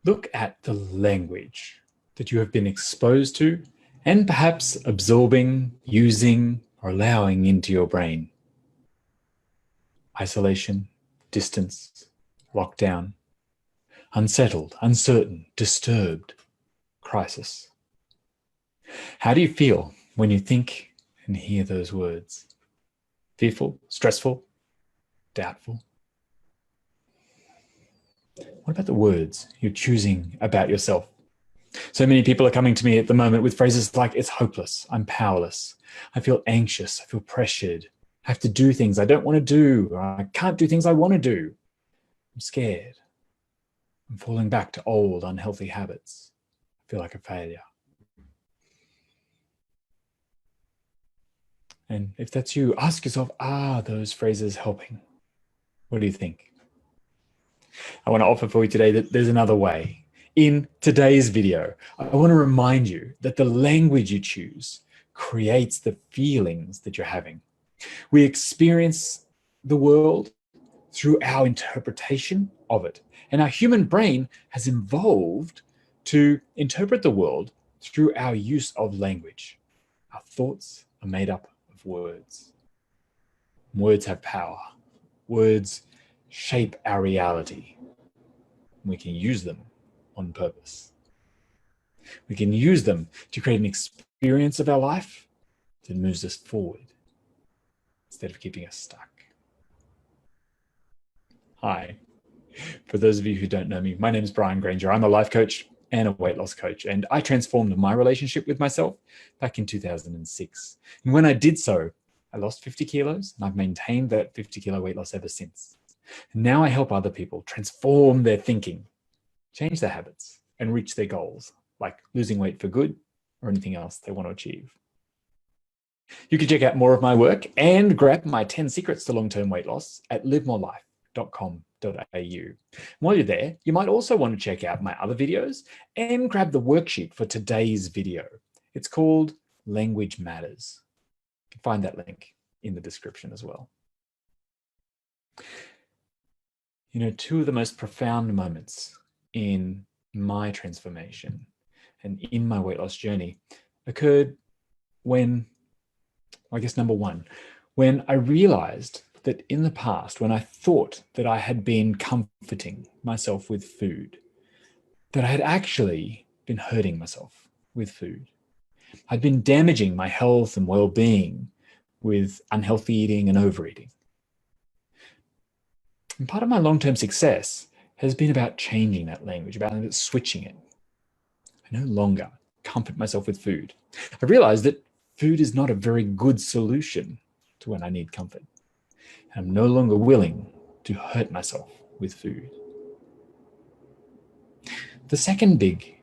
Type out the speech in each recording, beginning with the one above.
Look at the language that you have been exposed to and perhaps absorbing, using, or allowing into your brain. Isolation, distance, lockdown, unsettled, uncertain, disturbed, crisis. How do you feel when you think and hear those words? Fearful, stressful, doubtful? What about the words you're choosing about yourself? So many people are coming to me at the moment with phrases like, it's hopeless, I'm powerless, I feel anxious, I feel pressured, I have to do things I don't want to do, or I can't do things I want to do. I'm scared. I'm falling back to old, unhealthy habits. I feel like a failure. And if that's you, ask yourself, are those phrases helping? What do you think? I want to offer for you today that there's another way. In today's video, I want to remind you that the language you choose creates the feelings that you're having. We experience the world through our interpretation of it. And our human brain has evolved to interpret the world through our use of language. Our thoughts are made up of words. Words have power. Words shape our reality. We can use them on purpose. We can use them to create an experience of our life that moves us forward instead of keeping us stuck. Hi. For those of you who don't know me, my name is Brian Granger. I'm a life coach and a weight loss coach, and I transformed my relationship with myself back in 2006. And when I did so, I lost 50 kilos, and I've maintained that 50 kilo weight loss ever since. And now I help other people transform their thinking, change their habits, and reach their goals, like losing weight for good or anything else they want to achieve. You can check out more of my work and grab my 10 secrets to long-term weight loss at livemorelife.com.au. While you're there, you might also want to check out my other videos and grab the worksheet for today's video. It's called Language Matters. You can find that link in the description as well. You know, two of the most profound moments in my transformation and in my weight loss journey occurred when, I guess number one, when I realized that in the past, when I thought that I had been comforting myself with food, that I had actually been hurting myself with food. I'd been damaging my health and well-being with unhealthy eating and overeating. And part of my long-term success has been about changing that language, about switching it. I no longer comfort myself with food. I realized that food is not a very good solution to when I need comfort. I'm no longer willing to hurt myself with food. The second big,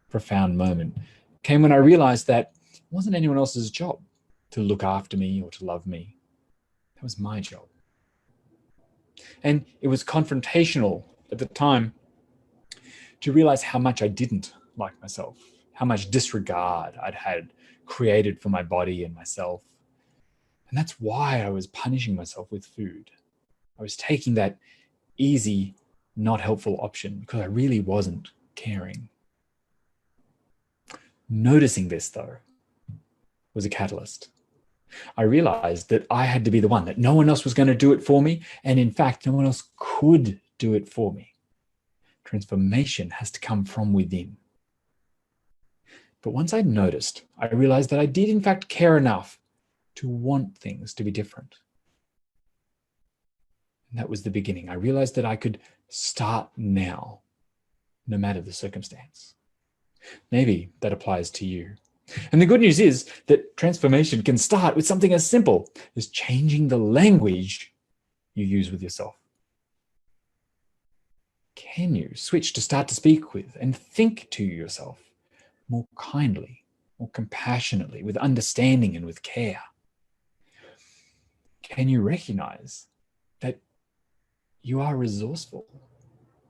profound moment came when I realized that it wasn't anyone else's job to look after me or to love me. That was my job. And it was confrontational at the time to realize how much I didn't like myself, how much disregard I'd had created for my body and myself. And that's why I was punishing myself with food. I was taking that easy, not helpful option because I really wasn't caring. Noticing this, though, was a catalyst. I realized that I had to be the one, that no one else was going to do it for me. And in fact, no one else could do it for me. Transformation has to come from within. But once I noticed, I realized that I did in fact care enough to want things to be different. And that was the beginning. I realized that I could start now, no matter the circumstance. Maybe that applies to you. And the good news is that transformation can start with something as simple as changing the language you use with yourself. Can you switch to start to speak with and think to yourself more kindly, more compassionately, with understanding and with care? Can you recognize that you are resourceful?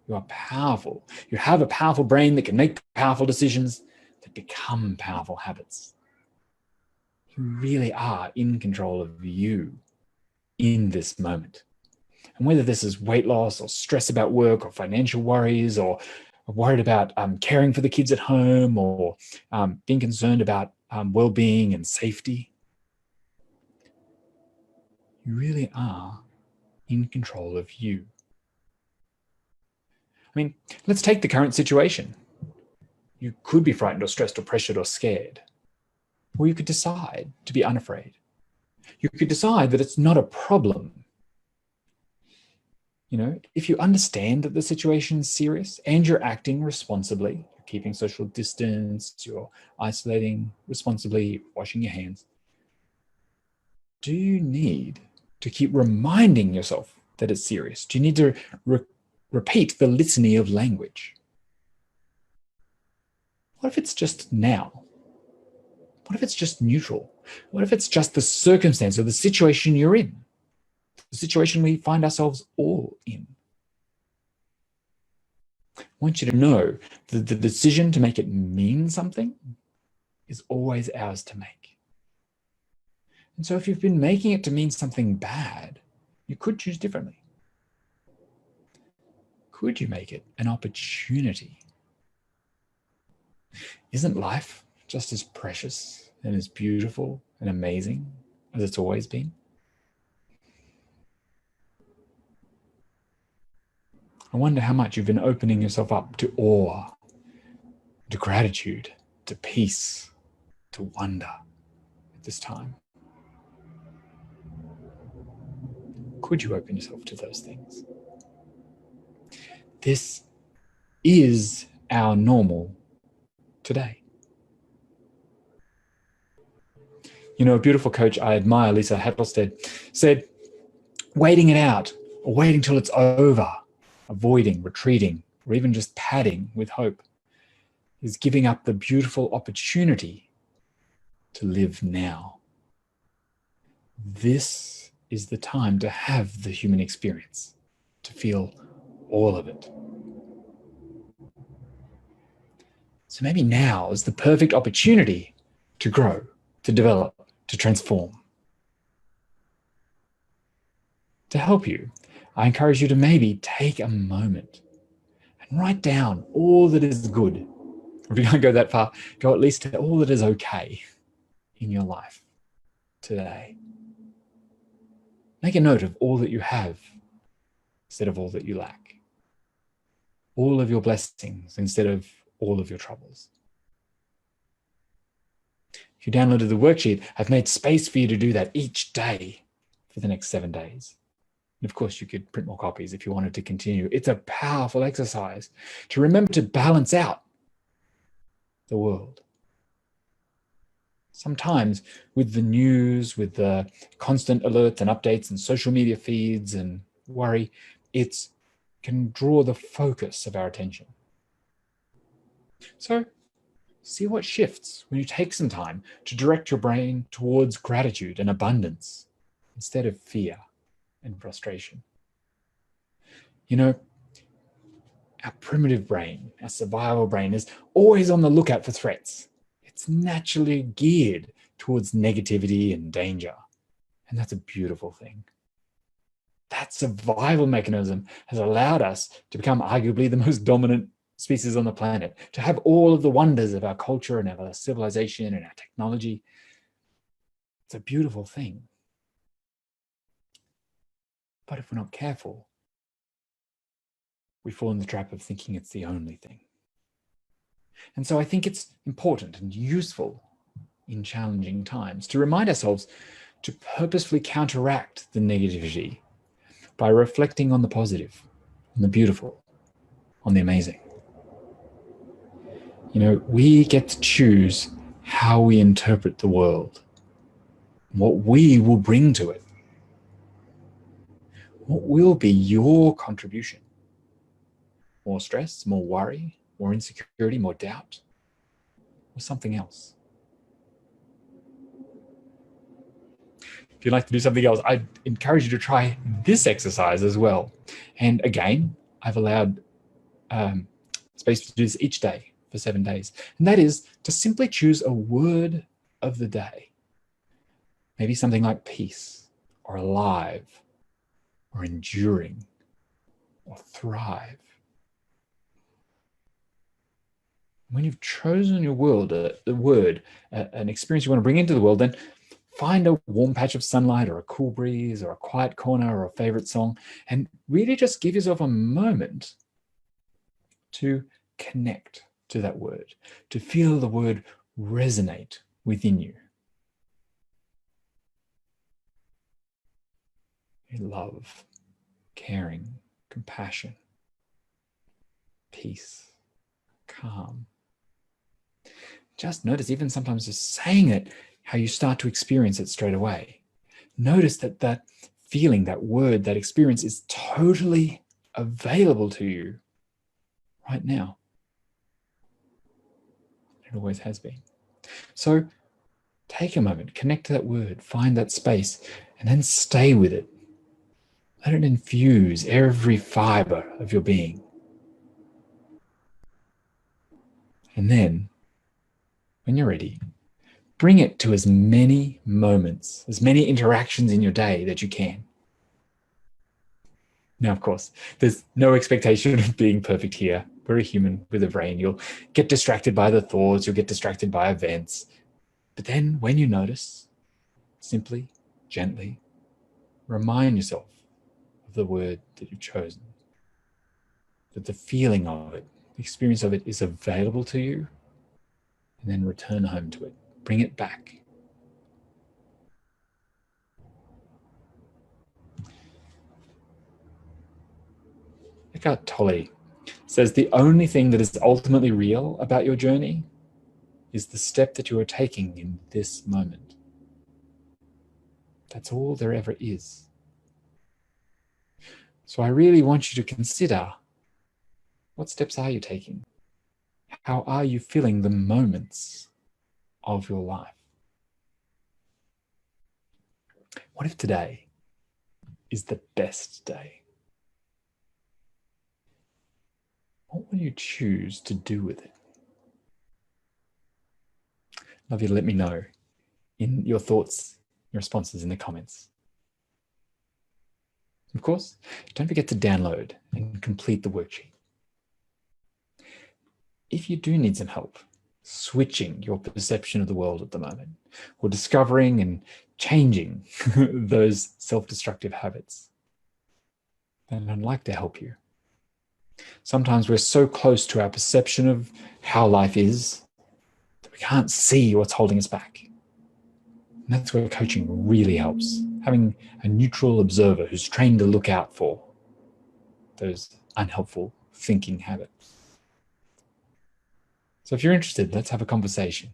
You are powerful. You have a powerful brain that can make powerful decisions that become powerful habits. You really are in control of you in this moment. And whether this is weight loss or stress about work or financial worries or worried about caring for the kids at home, or being concerned about well-being and safety. You really are in control of you. I mean, let's take the current situation. You could be frightened or stressed or pressured or scared. Or you could decide to be unafraid. You could decide that it's not a problem. You know, if you understand that the situation is serious and you're acting responsibly, you're keeping social distance, you're isolating responsibly, washing your hands, do you need to keep reminding yourself that it's serious? Do you need to repeat the litany of language? What if it's just now? What if it's just neutral? What if it's just the circumstance or the situation you're in? The situation we find ourselves all in? I want you to know that the decision to make it mean something is always ours to make. And so if you've been making it to mean something bad, you could choose differently. Could you make it an opportunity? Isn't life just as precious and as beautiful and amazing as it's always been? I wonder how much you've been opening yourself up to awe, to gratitude, to peace, to wonder at this time. Could you open yourself to those things? This is our normal today. You know, a beautiful coach I admire, Lisa Hattelstead, said, waiting it out or waiting till it's over, avoiding, retreating, or even just padding with hope is giving up the beautiful opportunity to live now. This is the time to have the human experience, to feel all of it. So maybe now is the perfect opportunity to grow, to develop, to transform. To help you, I encourage you to maybe take a moment and write down all that is good. Or if you can't go that far, go at least to all that is okay in your life today. Make a note of all that you have instead of all that you lack. All of your blessings instead of all of your troubles. If you downloaded the worksheet, I've made space for you to do that each day for the next 7 days. And of course, you could print more copies if you wanted to continue. It's a powerful exercise to remember to balance out the world. Sometimes with the news, with the constant alerts and updates and social media feeds and worry, it can draw the focus of our attention. So see what shifts when you take some time to direct your brain towards gratitude and abundance instead of fear and frustration. You know, our primitive brain, our survival brain, is always on the lookout for threats. It's naturally geared towards negativity and danger. And that's a beautiful thing. That survival mechanism has allowed us to become arguably the most dominant species on the planet, to have all of the wonders of our culture and our civilization and our technology. It's a beautiful thing. But if we're not careful, we fall in the trap of thinking it's the only thing. And so I think it's important and useful in challenging times to remind ourselves to purposefully counteract the negativity by reflecting on the positive, on the beautiful, on the amazing. You know, we get to choose how we interpret the world, what we will bring to it. What will be your contribution? More stress, more worry, more insecurity, more doubt, or something else? If you'd like to do something else, I'd encourage you to try this exercise as well. And again, I've allowed space to do this each day for 7 days. And that is to simply choose a word of the day. Maybe something like peace, or alive, or enduring, or thrive. When you've chosen your world, the word, an experience you want to bring into the world, then find a warm patch of sunlight or a cool breeze or a quiet corner or a favorite song, and really just give yourself a moment to connect to that word, to feel the word resonate within you. Love, caring, compassion, peace, calm. Just notice, even sometimes just saying it, how you start to experience it straight away. Notice that that feeling, that word, that experience is totally available to you right now. It always has been. So take a moment, connect to that word, find that space, and then stay with it. Let it infuse every fiber of your being. And then, when you're ready, bring it to as many moments, as many interactions in your day that you can. Now, of course, there's no expectation of being perfect here. We're a human with a brain. You'll get distracted by the thoughts, you'll get distracted by events. But then when you notice, simply, gently, remind yourself of the word that you've chosen, that the feeling of it, the experience of it is available to you, and then return home to it. Bring it back. Eckhart Tolle says the only thing that is ultimately real about your journey is the step that you are taking in this moment. That's all there ever is. So I really want you to consider, what steps are you taking? How are you feeling the moments of your life? What if today is the best day? What will you choose to do with it? I'd love you to let me know in your thoughts, your responses in the comments. Of course, don't forget to download and complete the worksheet. If you do need some help switching your perception of the world at the moment, or discovering and changing those self-destructive habits, then I'd like to help you. Sometimes we're so close to our perception of how life is that we can't see what's holding us back. And that's where coaching really helps. Having a neutral observer who's trained to look out for those unhelpful thinking habits. So if you're interested, let's have a conversation.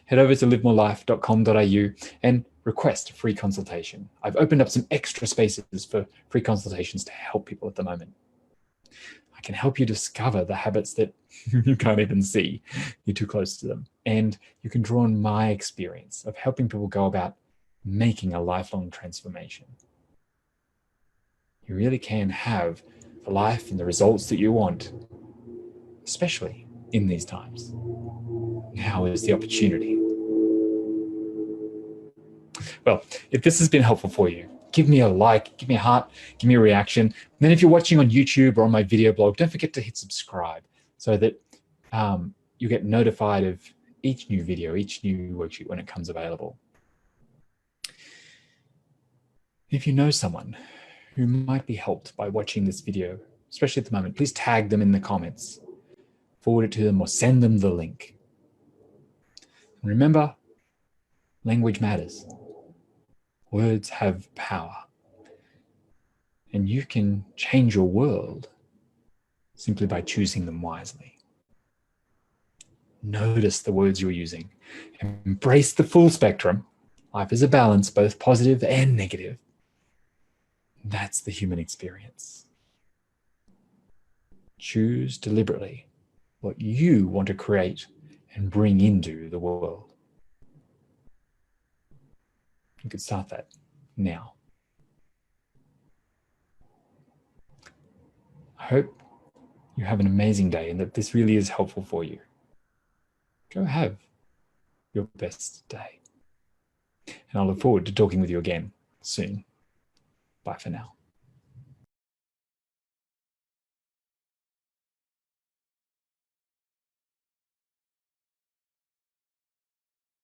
Head over to livemorelife.com.au and request a free consultation. I've opened up some extra spaces for free consultations to help people at the moment. I can help you discover the habits that you can't even see. You're too close to them. And you can draw on my experience of helping people go about making a lifelong transformation. You really can have the life and the results that you want, especially in these times. Now is the opportunity. Well, if this has been helpful for you, give me a like, give me a heart, give me a reaction. And then if you're watching on YouTube or on my video blog, don't forget to hit subscribe so that you get notified of each new video, each new worksheet when it comes available. If you know someone who might be helped by watching this video, especially at the moment, please tag them in the comments, forward it to them, or send them the link. And remember, language matters. Words have power. And you can change your world simply by choosing them wisely. Notice the words you're using. Embrace the full spectrum. Life is a balance, both positive and negative. That's the human experience. Choose deliberately what you want to create and bring into the world. You could start that now. I hope you have an amazing day and that this really is helpful for you. Go have your best day. And I look forward to talking with you again soon. Bye for now.